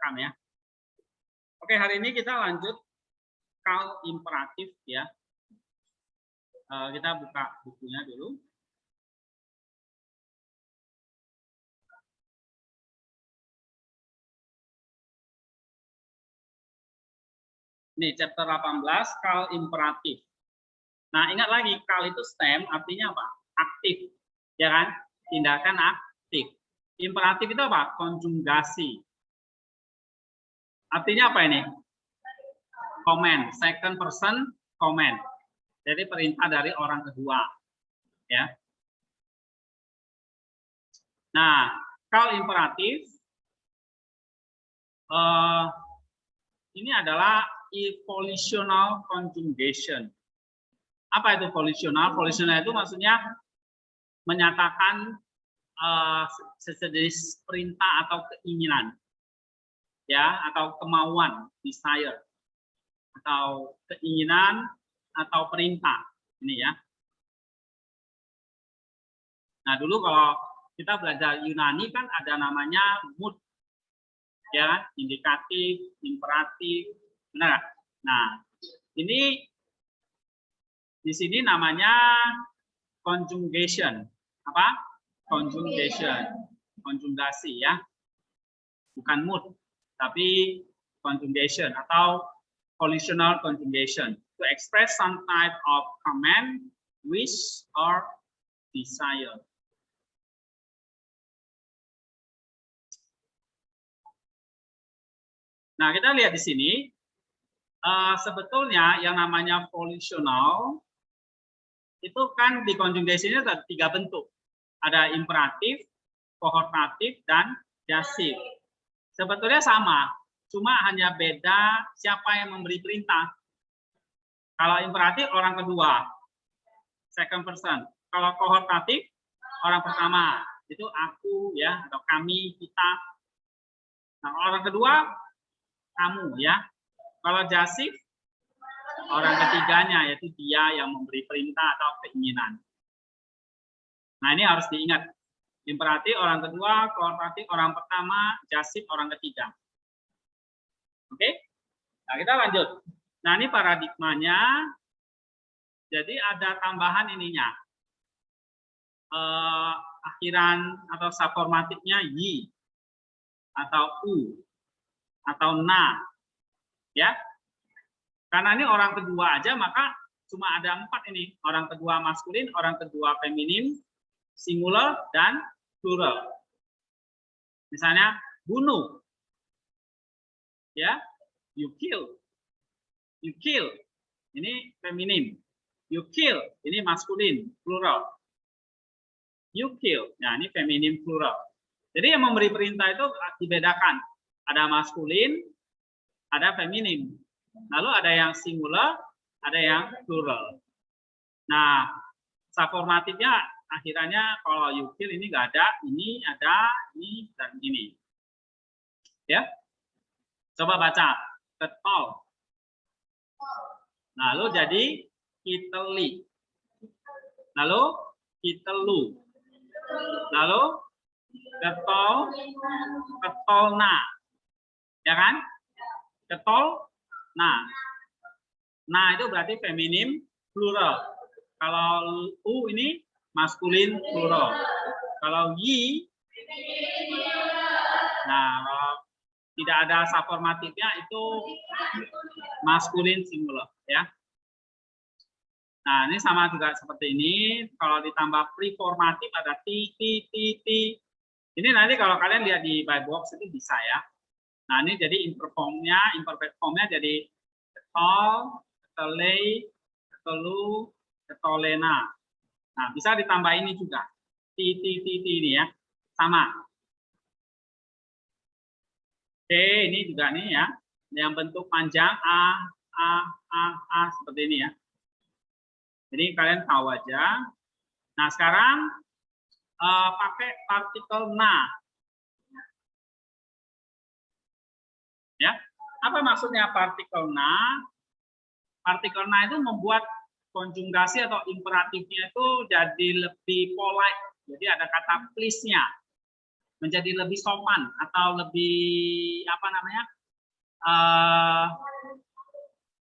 rekam ya. Oke, hari ini kita lanjut call imperatif ya. Kita buka bukunya dulu. Ini chapter 18, call imperatif. Nah, ingat lagi, call itu stem artinya apa? Aktif. Ya kan? Tindakan aktif. Imperatif itu apa? Konjugasi. Artinya apa ini? Command, second person command. Jadi perintah dari orang kedua. Ya. Nah, call imperatif ini adalah volitional conjugation. Apa itu volitional? Volitional itu maksudnya menyatakan sejenis perintah atau keinginan, ya, atau kemauan, desire, atau keinginan atau perintah. Ini ya. Nah, dulu kalau kita belajar Yunani kan ada namanya mood, ya, indikatif, imperatif, benar. Nah, ini di sini namanya conjugation. Apa? Conjugation, konjugasi ya, bukan mood, tapi conjugation atau volitional conjugation to express some type of command, wish, or desire. Nah, kita lihat di sini, sebetulnya yang namanya volitional itu kan di conjugation-nya ada 3 bentuk. Ada imperatif, kohortatif, dan dasif. Sebetulnya sama, cuma hanya beda siapa yang memberi perintah. Kalau imperatif orang kedua, second person. Kalau kohortatif orang pertama, itu aku ya, atau kami, kita. Nah, orang kedua kamu ya. Kalau jasif orang ketiganya, yaitu dia yang memberi perintah atau keinginan. Nah, ini harus diingat. Imperatif orang kedua, kohortatif orang pertama, jasif orang ketiga. Oke? Nah, kita lanjut. Nah, ini paradigmanya. Jadi ada tambahan ininya. Akhiran atau subformatifnya yi atau u atau na, ya. Karena ini orang kedua aja, maka cuma ada 4 ini. Orang kedua maskulin, orang kedua feminim, singular, dan plural. Misalnya, bunuh. Ya, you kill. You kill. Ini feminim. You kill. Ini maskulin, plural. You kill. Nah, ini feminim, plural. Jadi yang memberi perintah itu dibedakan. Ada maskulin, ada feminim. Lalu ada yang singular, ada yang plural. Nah, subformatifnya akhirnya kalau you kill ini nggak ada, ini ada, ini, dan ini. Ya, coba baca. Ketol. Lalu jadi kiteli. Lalu kitelu. Lalu ketol, ketolna. Ya kan? Ketol, nah. Nah, itu berarti feminim plural. Kalau u ini maskulin plural. Kalau yi, nah, kalau tidak ada subformatifnya itu maskulin singular ya. Nah, ini sama juga seperti ini. Kalau ditambah preformatif ada ti, ti, ti, ti. Ini nanti kalau kalian lihat di by box itu bisa ya. Nah, ini jadi imperfect formnya jadi ketol, ketele, ketelu, ketolena. Nah, bisa ditambah ini juga. Ti, ti, ti, ti ini ya. Sama. Oke, ini juga nih ya. Yang bentuk panjang A seperti ini ya. Jadi kalian tahu aja. Nah, sekarang pakai partikel na. Ya, apa maksudnya partikel na? Partikel na itu membuat konjugasi atau imperatifnya itu jadi lebih polite. Jadi ada kata please-nya. menjadi lebih sopan atau lebih apa namanya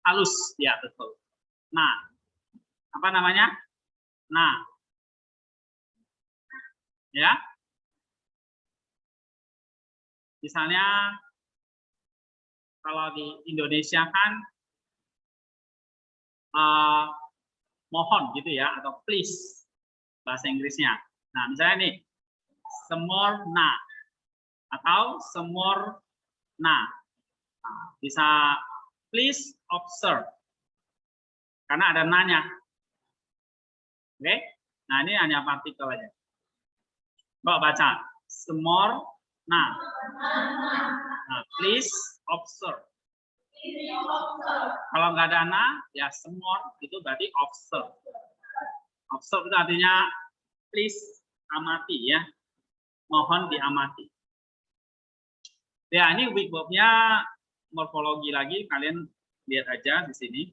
halus, ya betul. Nah, apa namanya? Nah, ya, misalnya kalau di Indonesia kan mohon gitu ya, atau please bahasa Inggrisnya. Nah, misalnya nih, semorna atau semorna. Nah, bisa please observe karena ada nanya. Oke, nah ini hanya partikel aja. Coba baca semorna. Nah, please observe. Kalau nggak ada na, ya semor itu berarti observe. Observe itu artinya please amati ya, mohon diamati. Ya ini weekbook-nya morfologi lagi, kalian lihat aja di sini.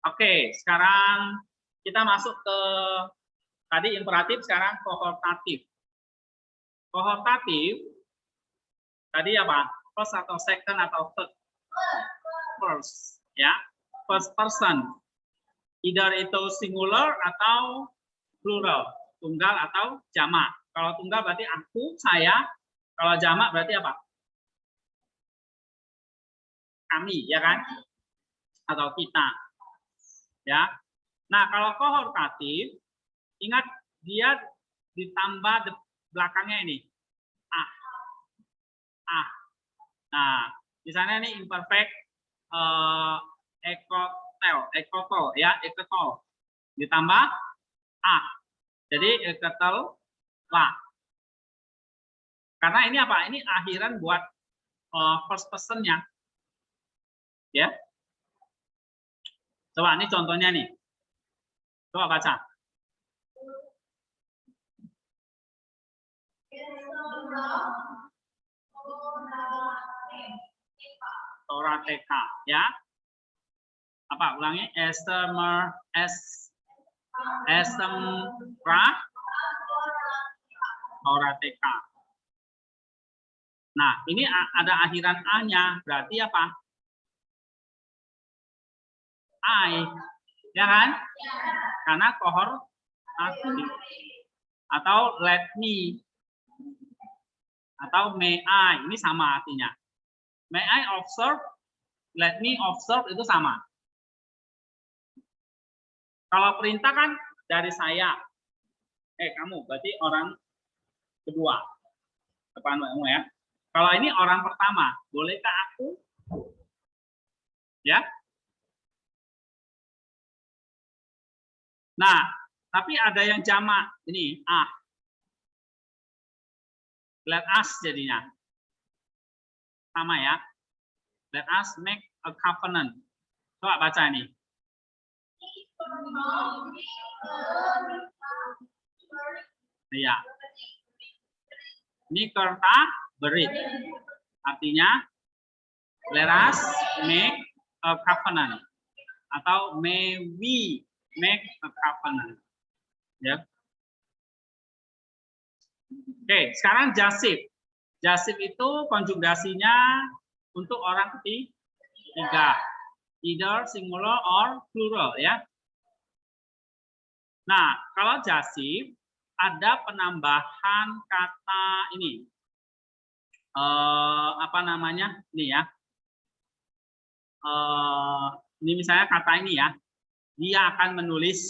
Oke, sekarang kita masuk ke tadi imperatif, sekarang kohortatif. Kohortatif tadi apa? First atau second atau third? First, ya. First person. Either itu singular atau plural, tunggal atau jamak. Kalau tunggal berarti aku, saya. Kalau jamak berarti apa? Kami, ya kan? Atau kita. Ya. Nah, kalau kohortatif, ingat dia ditambah belakangnya ini. Nah, misalnya ini imperfect ekotel ya, ekotol ditambah jadi ekotel lah. Karena ini apa? Ini akhiran buat first person-nya. Ya. Coba ini contohnya nih. Coba baca. Torateka, ya. Apa? Ulangi. Torateka. Nah, ini ada akhiran A-nya, berarti apa? I, ya kan? Karena kohortatif. Atau let me, atau may I, ini sama artinya. May I observe, let me observe itu sama. Kalau perintah kan dari saya, kamu berarti orang kedua, depan kamu ya. Kalau ini orang pertama, bolehkah aku? Ya. Nah, tapi ada yang jamak ini let us jadinya sama ya. Let us make a covenant. Coba baca ini. Iya. Ini kerta berit. Artinya let us make a covenant atau may we make a covenant. Ya. Oke, sekarang jasif. Jasif itu konjugasinya untuk orang ketiga. Either singular or plural ya. Nah, kalau jasif ada penambahan kata ini. Apa namanya? Ini ya. Ini misalnya kata ini ya. Dia akan menulis.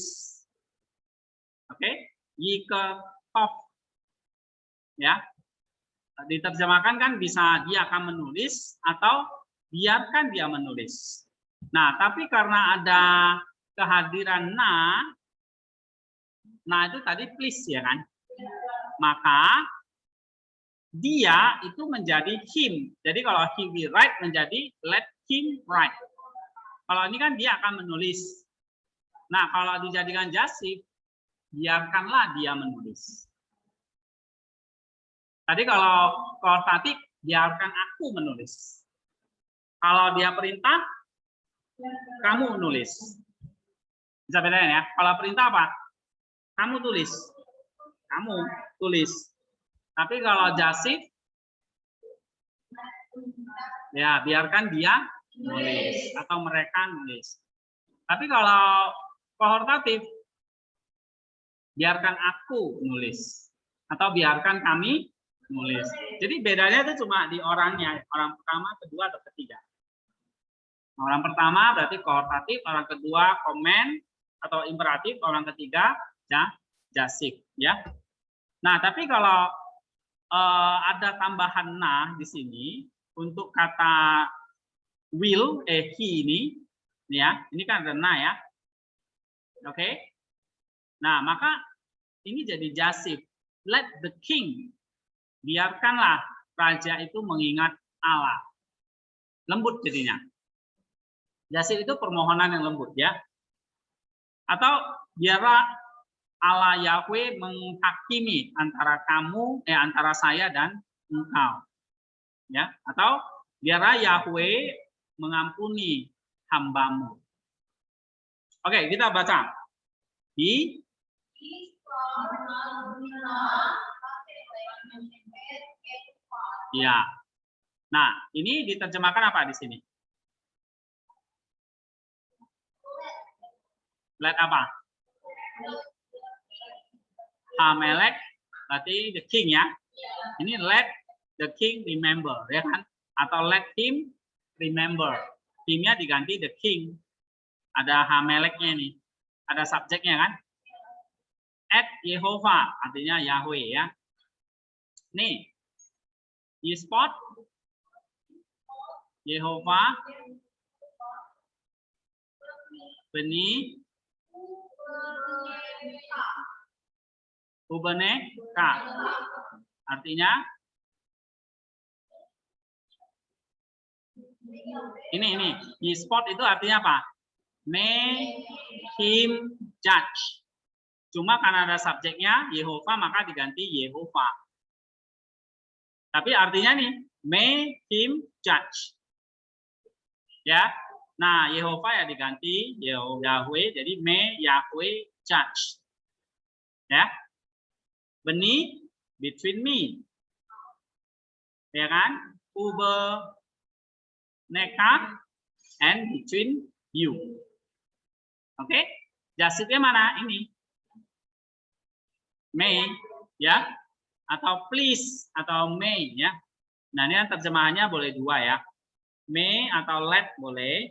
Oke? Yikekov. Ya. Diterjemahkan kan bisa dia akan menulis atau biarkan dia menulis. Nah, tapi karena ada kehadiran nah itu tadi please ya kan. Maka dia itu menjadi him. Jadi kalau he will write menjadi let him write. Kalau ini kan dia akan menulis. Nah, kalau dijadikan jasif, biarkanlah dia menulis. Tadi kalau kohortatif, biarkan aku menulis. Kalau dia perintah, kamu nulis. Bisa bedain ya. Kalau perintah apa? kamu tulis. Kamu tulis. Tapi kalau Jasif, ya biarkan dia nulis atau mereka nulis. Tapi kalau kohortatif, biarkan aku nulis atau biarkan kami nulis. Jadi bedanya itu cuma di orangnya, orang pertama, kedua, atau ketiga. Orang pertama berarti kohortatif, orang kedua komen atau imperatif, orang ketiga Jasif, ya. Nah, tapi kalau ada tambahan nah di sini untuk kata will, he ini, ya, ini kan ada nah ya, oke. Nah, maka ini jadi Jasif. Let the king, biarkanlah raja itu mengingat Allah. Lembut jadinya. Jasif itu permohonan yang lembut, ya. Atau biarlah Allah Yahweh menghakimi antara kamu, antara saya dan engkau, ya. Atau biarlah Yahweh mengampuni hambamu. Oke, kita baca. Ya. Nah, ini diterjemahkan apa di sini? Let apa? Hamelek berarti the king, ya. Ini let the king remember, ya kan? Atau let him remember. Himnya diganti the king. Ada Hameleknya nih. Ada subjeknya kan? At Yehovah artinya Yahweh, ya. Nih. Yispot Yehovah Beni Ubeneka artinya ini Yispot itu artinya apa? May him judge. Cuma karena ada subjeknya Yehovah maka diganti Yehovah. Tapi artinya nih may him judge. Ya. Nah, Yehovah ya diganti Yahweh, jadi may Yahweh judge. Ya. Beni between me. Ya kan? Ube neka and between you. Oke? Jasifnya mana? Ini. May, ya. Atau please atau may, ya. Nah, ini kan terjemahannya boleh dua, ya. May atau let boleh.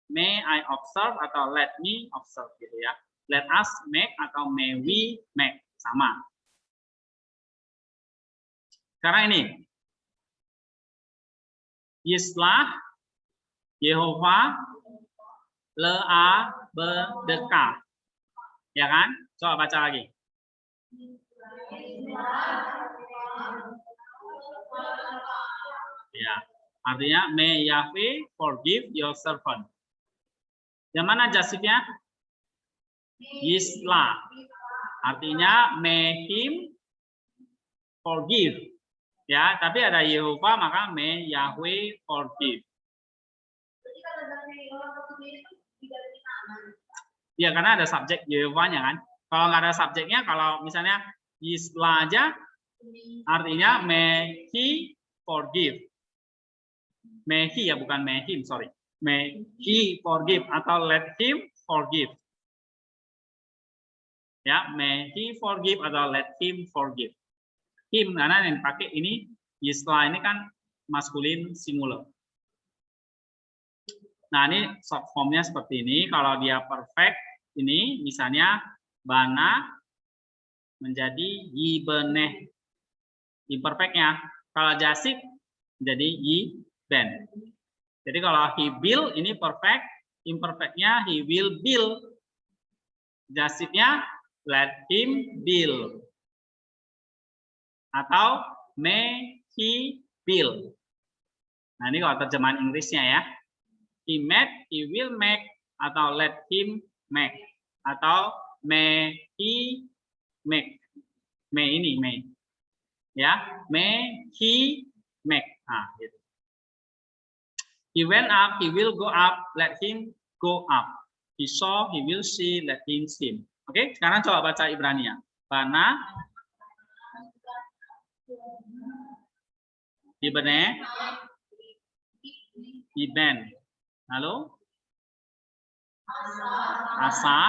May I observe atau let me observe gitu, ya. Let us make atau may we make, sama. Sekarang ini. Yislah Yehovah le'a bedeka. Ya kan? Coba baca lagi. Ya, artinya may Yahweh forgive your servant. Yang mana jasifnya? Yislah. Artinya may him forgive. Ya, tapi ada Yehovah maka may Yahweh forgive. Ya, karena ada subjek Yehovahnya kan. Kalau nggak ada subjeknya, kalau misalnya Yislah aja, artinya may he forgive. May he, ya bukan may him, sorry. May he forgive atau let him forgive. Ya, may he forgive atau let him forgive. Him karena yang dipakai ini Yislah ini kan maskulin singular. Nah, ini short formnya seperti ini. Kalau dia perfect ini misalnya bana menjadi yibeneh. Imperfectnya. Kalau jasif menjadi yiben. Jadi kalau he build ini perfect, imperfectnya he will build. Jasifnya let him build. Atau may he build. Nah, ini kalau terjemahan Inggrisnya ya. He made, he will make, atau let him make. Atau may he make. May ini, may. Ya, may he make. Nah, gitu. He went up, he will go up, let him go up. He saw, he will see, let him see. Oke, sekarang coba baca Ibrania. Bana Ibne Iben. Lalu Asa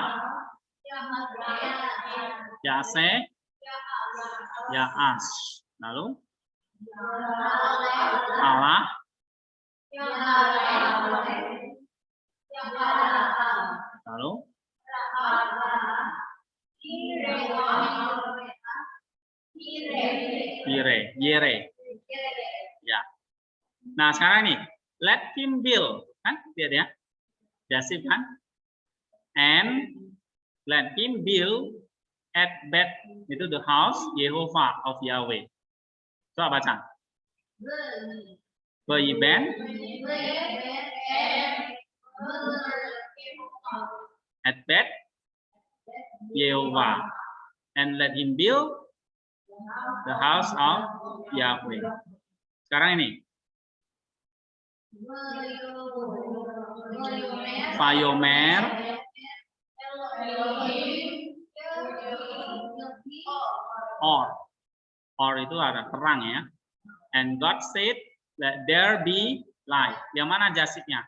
Yase Yaas. Lalu Allah lalu Yere. Ya. Nah, sekarang nih, let him build, kan? Lihat ya. Dasif kan? And let him build at Beth, itu the house Yehovah of Yahweh. Coba baca. Beiben at Beth Yehovah, and let him build the house of Yahweh. Sekarang ini. Vayomer or itu ada terang ya. And God said let there be light. Yang mana jasiknya?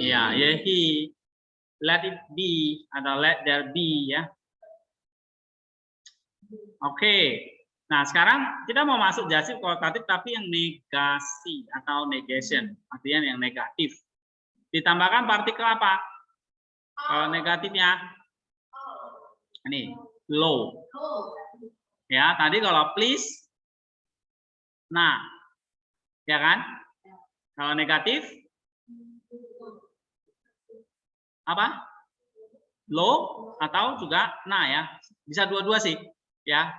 Ya, Yehi. Let it be atau let there be ya. Oke. Nah, sekarang kita mau masuk jasif kualitatif tapi yang negasi atau negation, artinya yang negatif. Ditambahkan partikel apa? Kalau negatifnya ini low. Ya, tadi kalau please nah. Ya kan? Kalau negatif apa? Low atau juga nah ya. Bisa dua-dua sih, ya.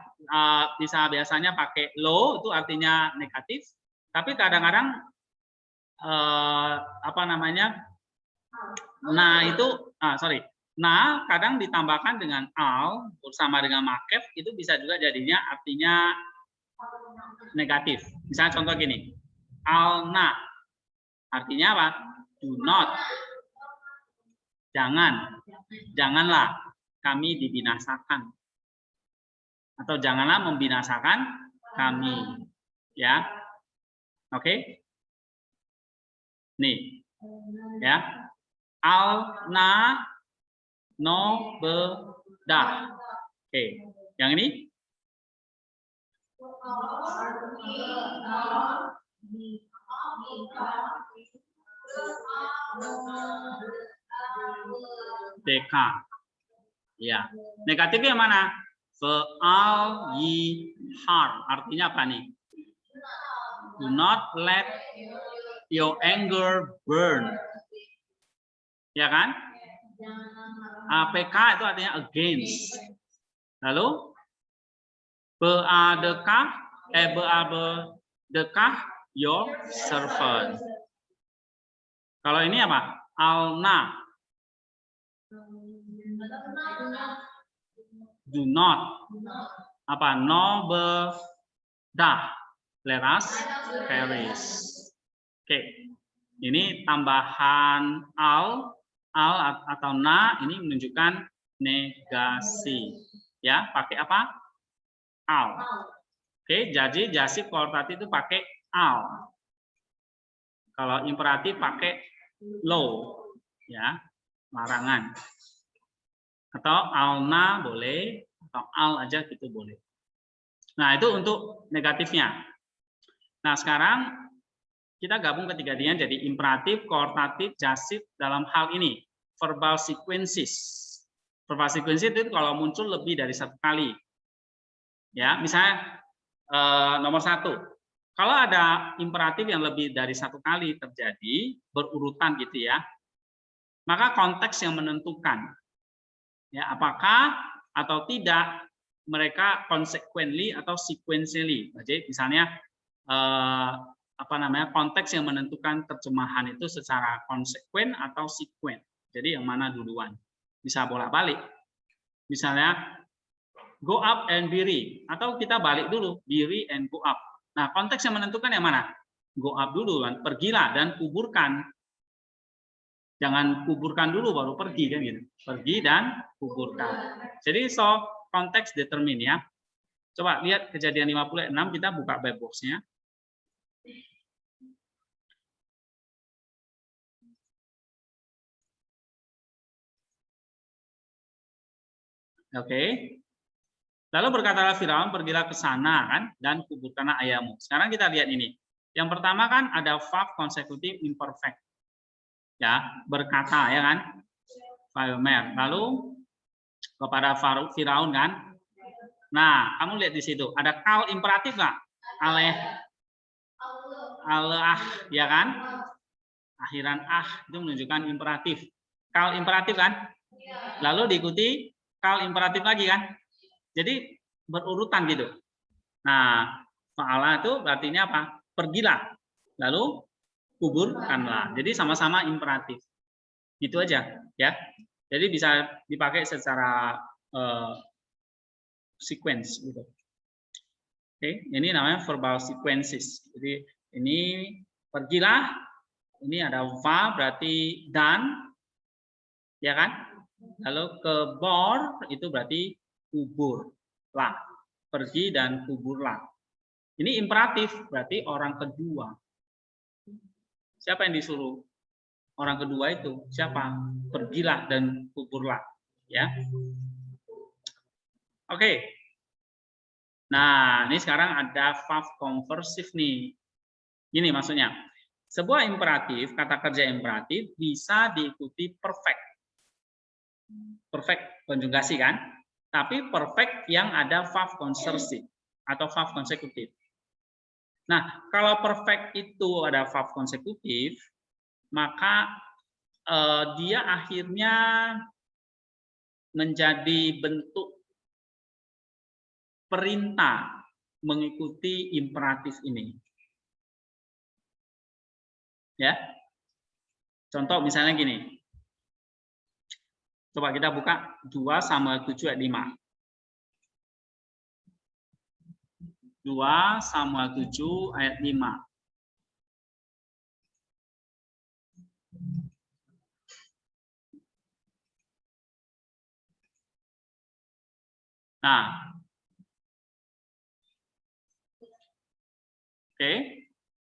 Bisa biasanya pakai low itu artinya negatif, tapi kadang-kadang apa namanya? Nah, itu nah kadang ditambahkan dengan al bersama dengan makef itu bisa juga jadinya artinya negatif. Misalnya contoh gini. Al-na artinya apa? Do not. Janganlah kami dibinasakan. Atau janganlah membinasakan kami. Ya. Oke. Nih. Ya. Al-na no bedah. Oke. Yang ini? DK. Ya. Negatifnya mana? Fe'al yi har. Artinya apa nih? Do not let your anger burn. Ya kan? APK itu artinya against. Lalu beadekah your servant. Kalau ini apa? Alna. Do not. Apa? No bedah. Let us perish. Oke. Ini tambahan al atau na ini menunjukkan negasi. Ya, pakai apa? Al. Oke, jadi jasif kualitatif itu pakai al. Kalau imperatif pakai low. Ya, larangan. Atau alna boleh, atau al aja gitu boleh. Nah, itu untuk negatifnya. Nah, sekarang kita gabung ketiga-tiganya jadi imperatif, koortatif, jasif dalam hal ini. Verbal sequences. Verbal sequences itu kalau muncul lebih dari satu kali. Ya, misalnya nomor 1. Kalau ada imperatif yang lebih dari satu kali terjadi, berurutan gitu ya, maka konteks yang menentukan. Ya, apakah atau tidak mereka consequently atau sequentially. Jadi misalnya apa namanya konteks yang menentukan terjemahan itu secara konsekuen atau sekuen. Jadi yang mana duluan. Bisa bolak-balik. Misalnya go up and be re, atau kita balik dulu be re and go up. Nah, konteks yang menentukan yang mana? Go up dulu, pergilah dan kuburkan. Jangan kuburkan dulu baru pergi kan gitu. Pergi dan kuburkan. Jadi konteks determine ya. Coba lihat kejadian 56, kita buka black box-nya. Oke. Lalu berkatalah Firaun, pergilah ke sana kan dan kuburkanlah ayahmu. Sekarang kita lihat ini. Yang pertama kan ada verb consecutive imperfect. Ya, berkata ya kan. Vayomer. Lalu kepada Firaun kan. Nah, kamu lihat di situ ada kal imperatif nggak? Allah ya kan? Akhiran itu menunjukkan imperatif. Kal imperatif kan? Lalu diikuti kal imperatif lagi kan? Jadi berurutan gitu. Nah, fa'ala itu artinya apa? Pergilah. Lalu kuburkanlah. Jadi sama-sama imperatif. Gitu aja ya. Jadi bisa dipakai secara sequence gitu. Oke, ini namanya verbal sequences. Jadi ini pergilah, ini ada va berarti dan, ya kan? Lalu ke bor itu berarti kuburlah, pergi dan kuburlah. Ini imperatif berarti orang kedua. Siapa yang disuruh? Orang kedua itu siapa? Pergilah dan kuburlah, ya. Oke. Nah, ini sekarang ada verb conversive nih. Gini maksudnya. Sebuah imperatif, kata kerja imperatif bisa diikuti perfect. Perfect konjugasi kan? Tapi perfect yang ada verb conversive atau verb konsekutif. Nah, kalau perfect itu ada verb konsekutif, maka dia akhirnya menjadi bentuk perintah mengikuti imperatif ini. Ya. Contoh misalnya gini. Coba kita buka 2 Samuel 7 ayat 5. 2 Samuel 7 ayat 5. Nah. Oke.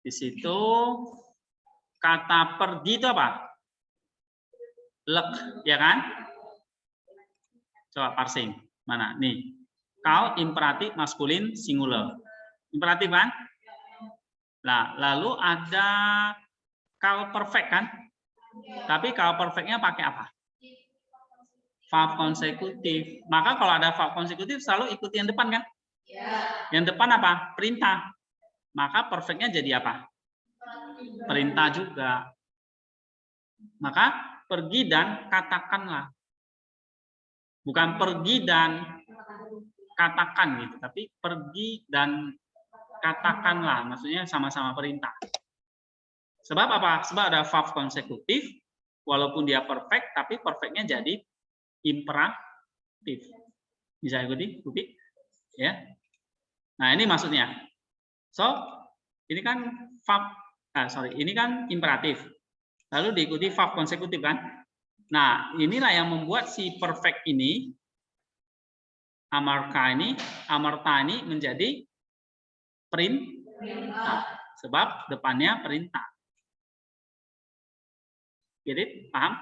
Di situ kata pergi itu apa? Lek, ya kan? Coba parsing. Mana? Nih. Kau imperatif maskulin singular. Imperatif kan? Nah, lalu ada kau perfect kan? Tapi kau perfectnya pakai apa? Verb konsekutif. Maka kalau ada verb konsekutif selalu ikuti yang depan kan? Yang depan apa? Perintah. Maka perfectnya jadi apa? Perintah juga. Maka pergi dan katakanlah. Bukan pergi dan katakan gitu, tapi pergi dan katakanlah, maksudnya sama-sama perintah. Sebab apa? Sebab ada verb konsekutif, walaupun dia perfect, tapi perfectnya jadi imperatif. Bisa ikuti, Buki? Ya. Nah ini maksudnya. So ini kan verb, ini kan imperatif. Lalu diikuti verb konsekutif kan? Nah, inilah yang membuat si perfect ini, amarta ini menjadi perintah. Sebab depannya perintah. Jadi, paham?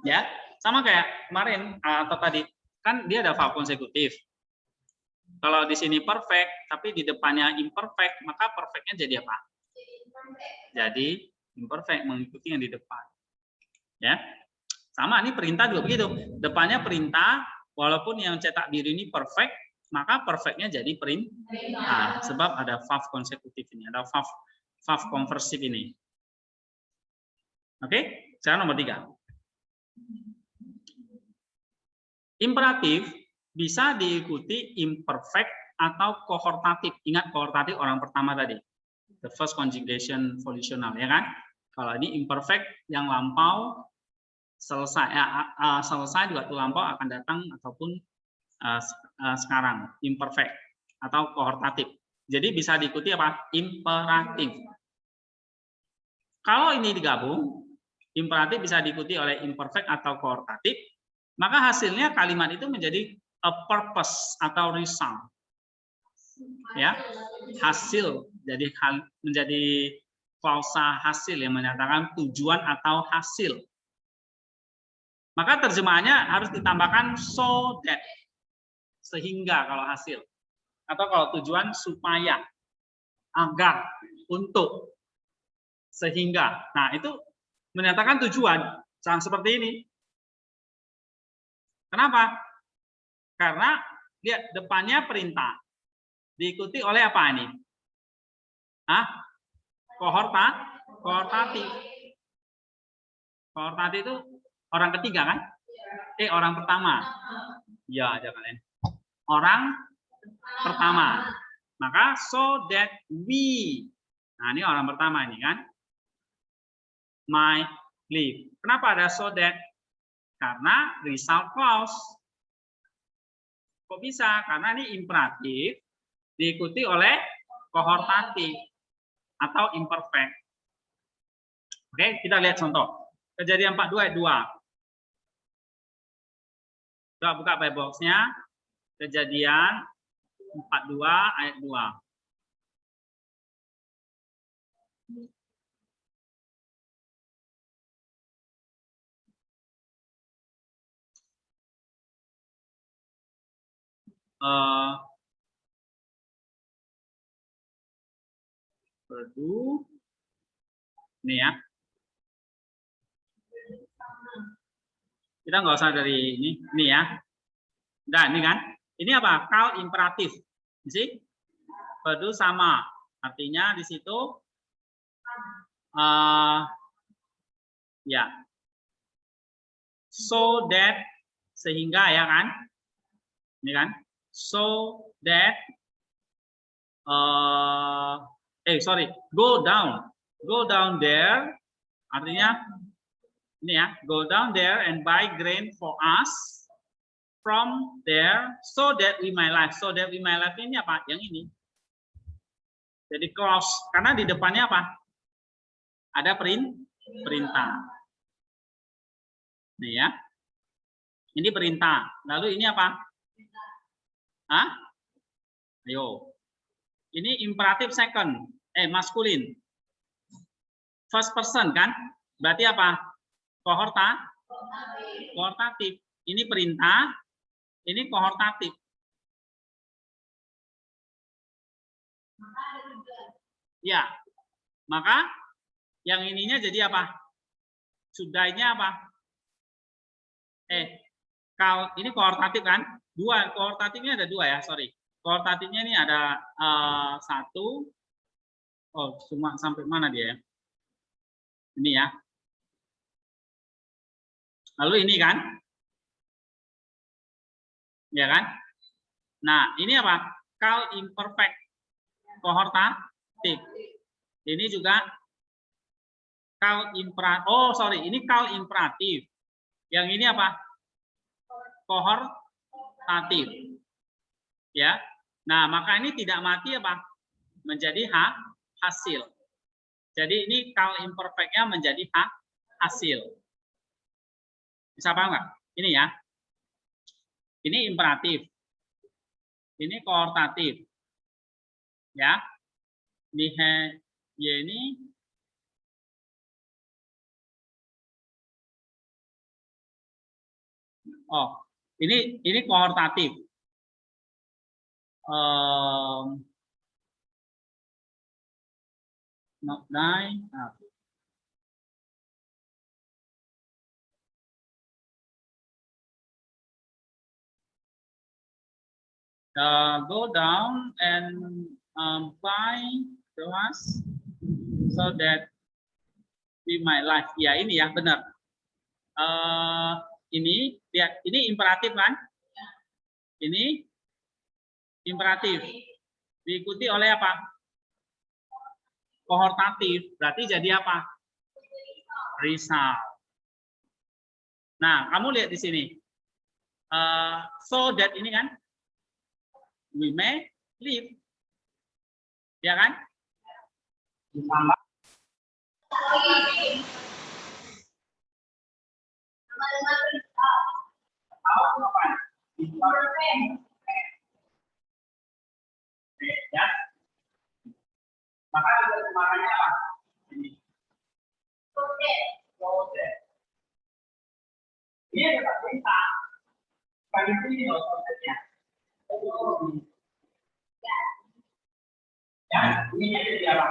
Ya, sama kayak kemarin atau tadi, kan dia ada verb konsekutif. Kalau di sini perfect, tapi di depannya imperfect, maka perfectnya jadi apa? Jadi imperfect, mengikuti yang di depan. Ya, sama ini perintah juga begitu. Depannya perintah, walaupun yang cetak biru ini perfect, maka perfectnya jadi perintah. Sebab ada verb konsekutif ini, ada verb conversive ini. Oke, sekarang nomor 3. Imperatif bisa diikuti imperfect atau kohortatif. Ingat kohortatif orang pertama tadi. The first conjugation volitional, ya kan? Kalau ini imperfect yang lampau selesai di waktu lampau akan datang ataupun sekarang, imperfect atau kohortatif. Jadi bisa diikuti apa? Imperatif. Kalau ini digabung, imperatif bisa diikuti oleh imperfect atau koortatif, maka hasilnya kalimat itu menjadi a purpose atau result. Ya, hasil, jadi menjadi klausa hasil yang menyatakan tujuan atau hasil. Maka terjemahannya harus ditambahkan so that, sehingga kalau hasil, atau kalau tujuan supaya, agar, untuk, sehingga. Nah, itu menyatakan tujuan, jangan seperti ini. Kenapa? Karena lihat depannya perintah, diikuti oleh apa ini? Koortatif. Koortatif itu orang ketiga kan? Orang pertama. Ya, jangan. Orang pertama. Maka so that we. Nah, ini orang pertama ini kan. Might live. Kenapa ada so that? Karena result clause. Kok bisa? Karena ini imperatif diikuti oleh koortatif atau imperfect. Oke, kita lihat contoh. Kejadian 42 ayat 2. Coba buka Bible box-nya. Kejadian 42 ayat 2. Ini ya. Kita nggak usah dari ini ya. Nah, ini kan. Ini apa? Kal imperatif. Sih? Perdu sama. Artinya di situ ya. So that, sehingga ya kan. Ini kan. So that go down there, artinya ini ya, go down there and buy grain for us from there so that we may live. So that we may live ini apa? Yang ini. Jadi clause, karena di depannya apa? Ada perintah. Nih ya. Ini perintah. Lalu ini apa? Ayo. Ini imperatif second, maskulin. First person kan? Berarti apa? Koortatif. Ini perintah, ini koortatif. Ya. Maka yang ininya jadi apa? Sudahnya apa? Ini koortatif kan? Dua, koortatifnya ada dua ya, sorry. Koortatifnya ini ada satu. Oh, cuma sampai mana dia ya? Ini ya. Lalu ini kan? Ya kan? Nah, ini apa? Kal imperfect. Koortatif. Ini juga kal imperatif. Oh, sorry. Ini kal imperatif. Yang ini apa? Koortatif. Ya. Nah, maka ini tidak mati apa? Menjadi hasil. Jadi ini kal imperfect-nya menjadi hasil. Bisa paham nggak? Ini ya. Ini imperatif. Ini koortatif. Ya. Ini ini koortatif. Not die. Go down and buy to us so that we might live. Ya, ini ya, benar. Ini lihat, ini imperatif kan? Ini imperatif. Diikuti oleh apa? Koortatif. Berarti jadi apa? Result. Nah, kamu lihat di sini. So that ini kan? We may live. Ya kan? Ya. Maka terjemahannya apa? Ini. Ini adalah perintah. Bagi ini loh konsepnya. Ya, ini jadi apa?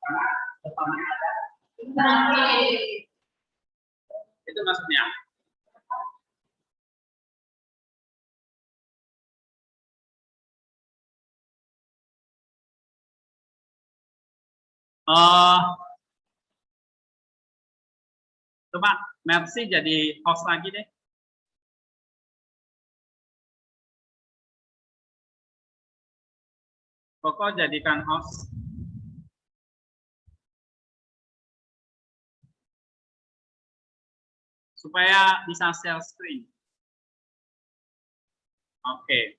Karena depannya ada. Itu maksudnya. Coba Mercy jadi host lagi deh. Koko jadikan host. Supaya bisa share screen. Oke.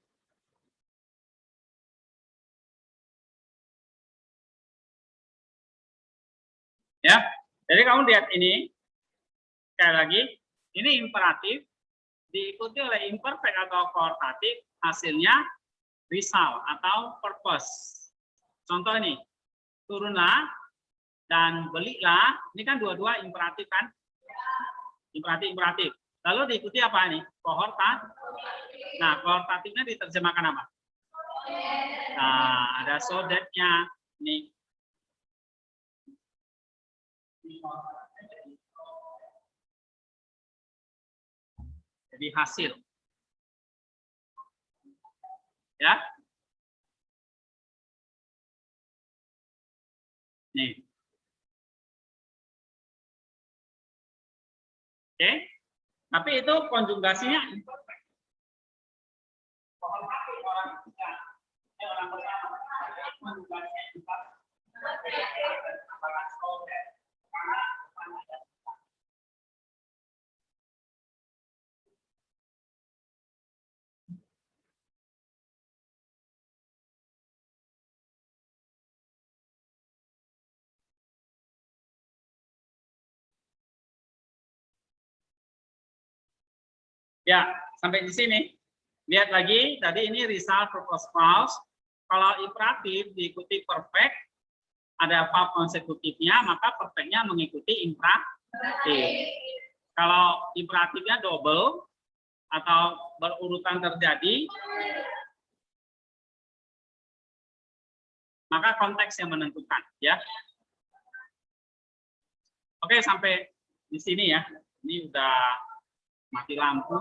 Ya, jadi kamu lihat ini, sekali lagi, ini imperatif, diikuti oleh imperfect atau koortatif, hasilnya result atau purpose. Contoh ini, turunlah dan belilah, ini kan dua-dua imperatif kan? Imperatif. Lalu diikuti apa nih? Koortatif. Nah, koortatifnya diterjemahkan apa? Nah, ada so that-nya. Nih. Jadi hasil. Ya. Nih. Oke. Tapi itu konjugasinya imperfect. Orang pertama. Konjugasinya imperfect. Ya, sampai di sini. Lihat lagi, tadi ini result, purpose, cause. Kalau imperatif diikuti perfect, ada verb konsekutifnya, maka perfectnya mengikuti imperatif. Kalau imperatifnya double atau berurutan terjadi, maka konteks yang menentukan, ya. Oke, sampai di sini ya. Ini udah mati lampu.